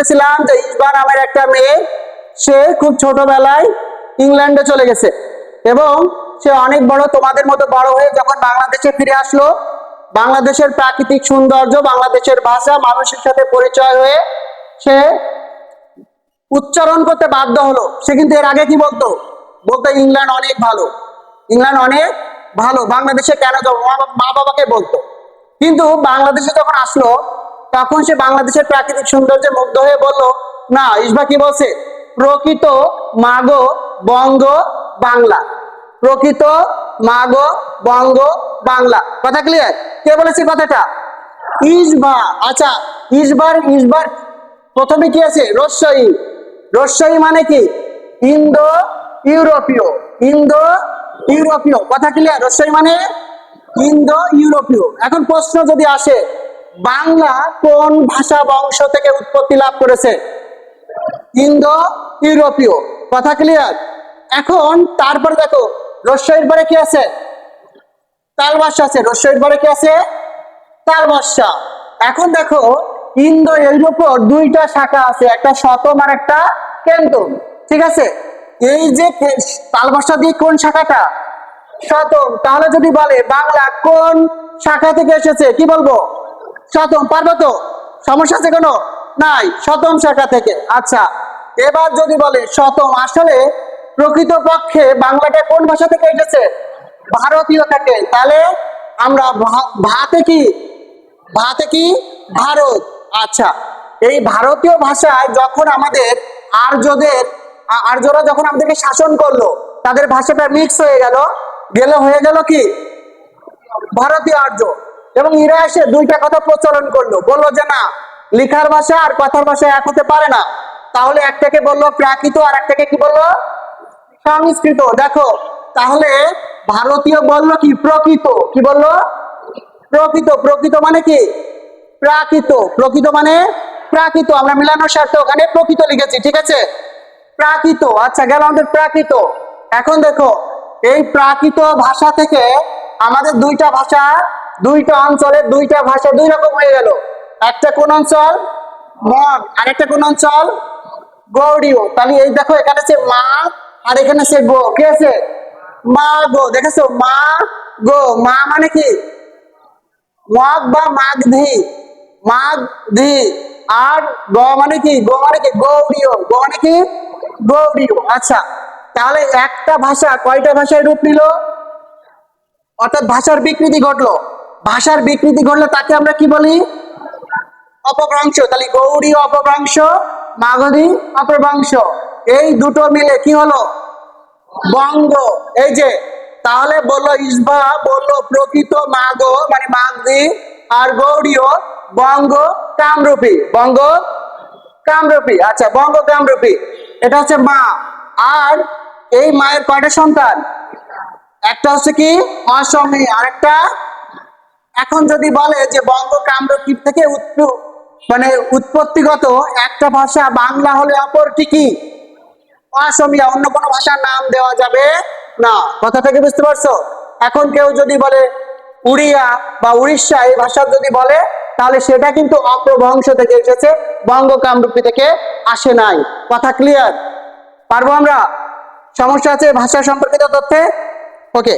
বলেছিলাম যে ইসবা নামের একটা মেয়ে, সে খুব ছোটবেলায় ইংল্যান্ডে চলে গেছে এবং সে অনেক বড়, তোমাদের মতো বড় হয়ে যখন বাংলাদেশে ফিরে আসলো, বাংলাদেশের প্রাকৃতিক সৌন্দর্য, বাংলাদেশের ভাষা, মানুষের সাথে পরিচয় হয়ে সে উচ্চারণ করতে বাধ্য হলো। সে কিন্তু এর আগে কি বলতো? বলতো ইংল্যান্ড অনেক ভালো, ইংল্যান্ড অনেক ভালো, বাংলাদেশে কেন যাবো, মা বাবাকে বলতো। কিন্তু বাংলাদেশে যখন আসলো তখন সে বাংলাদেশের প্রাকৃতিক সৌন্দর্যে মুগ্ধ হয়ে বলল, না, ইসবা কি বলছে? প্রকৃত মাগো বঙ্গ বাংলা, প্রকৃত মাগো বঙ্গ বাংলা। কথা ক্লিয়ার? কে বলেছে কথাটা? ইসবা। আচ্ছা, ইসবার প্রথমে কি আছে? রস্বই। রস্বই মানে কি? ইন্দো ইউরোপীয়, ইন্দো ইউরোপীয়। কথা ক্লিয়ার? রস্বই মানে ইন্দো ইউরোপীয়। এখন প্রশ্ন যদি আসে, বাংলা কোন ভাষা বংশ থেকে উৎপত্তি লাভ করেছে? ইন্দো ইউরোপীয়। কথা ক্লিয়ার? এখন তারপরে দেখো, রস্বইয়ের পরে কি আছে? তালবাসা আছে। রস্বইয়ের পরে কি আছে? তালবাসা। এখন দেখো, ইন্দো ইউরোপের দুইটা শাখা আছে, একটা শতম আর একটা কেন্তন। ঠিক আছে? এই যে তালবাসা দিয়ে কোন শাখাটা? শতম। তাহলে যদি বলে বাংলা কোন শাখা থেকে এসেছে, কি বলবো? শতম। পারবো তো? সমস্যা আছে কোনো? নাই, শতম শাখা থেকে। আচ্ছা, এবার যদি বলে শতম, আসলে প্রকৃত পক্ষে বাংলাটা কোন ভাষা থেকে এসেছে? ভারতীয় থেকে। তাহলে আমরা ভাতে কি? ভাতে কি? ভারত। আচ্ছা, এই ভারতীয় ভাষায় যখন আমাদের আর্যরা যখন আমাদেরকে শাসন করলো, তাদের ভাষাটা মিক্স হয়ে গেল, হয়ে গেল কি? ভারতীয় আর্য। এবং এরা এসে দুইটা কথা প্রচলন করলো, বললো যে না, লেখার ভাষা আর কথার ভাষা এক হতে পারে না। তাহলে একটাকে বললো প্রাকৃত আর একটাকে কি বললো? সংস্কৃত। দেখো, তাহলে ভারতীয় বললো কি? প্রকৃত। কি বললো? প্রকৃত। প্রকৃত মানে কি? প্রাকৃত। প্রকৃত মানে প্রাকৃত। আমরা মিলানোর স্বার্থে ওখানে প্রকৃত লিখেছি। ঠিক আছে? প্রাকৃত। আচ্ছা, গেল আমাদের প্রাকৃত। এখন দেখো, এই প্রাকৃত ভাষা থেকে আমাদের দুইটা ভাষা, দুইটা অঞ্চলের দুইটা ভাষা দুই রকম হয়ে গেল। একটা কোন অঞ্চল? মগ। আর একটা কোন অঞ্চল? গৌড়ীয়। তাহলে এই দেখো, এখানে আছে মা আর এখানে আছে গো। কি আছে? মা গো। দেখেছো? মা গো। মা মানে কি? মগ বা মাগধি, মাগধি। আর গ মানে কি? গো মানে কি? গৌড়ীয়। গো মানে কি? গৌড়ীয়। আচ্ছা, তাহলে একটা ভাষা কয়টা ভাষায় রূপ নিল? অর্থাৎ ভাষার বিকৃতি ঘটলো। ভাষার বিকৃতি ঘটলে তাকে আমরা কি বলি? অপভ্রংশ। তাহলে গৌড়ীয় অপভ্রংশ, মাগধী অপভ্রংশ, এই দুটো মিলে কি হলো? বঙ্গ। এই যে, তাহলে বললো ইসবা বললো প্রকৃত মাগো মানে মাগধী, আর গৌড়ীয় বঙ্গ কামরূপী, বঙ্গ কামরূপী। আচ্ছা, বঙ্গ কামরূপী, এটা হচ্ছে মা। আর এই মায়ের কয়টা সন্তান? একটা হচ্ছে কি? অসমী, আরেকটা। এখন যদি বলে যে বঙ্গ কামরূপী থেকে মানে উৎপত্তিগত একটা ভাষা বাংলা হলে অপরটি কি? অসমীয়া। অন্য কোনো ভাষার নাম দেওয়া যাবে না। কথাটাকে বুঝতে পারছো? এখন কেউ যদি বলে উড়িয়া বা উড়িষ্যা, এই ভাষা যদি বলে, তাহলে সেটা কিন্তু অপভ্রংশ থেকে এসেছে, বঙ্গ কামরূপী থেকে আসে নাই। কথা ক্লিয়ার? পারবো আমরা? সমস্যা আছে ভাষা সম্পর্কিত তথ্যে? ওকে।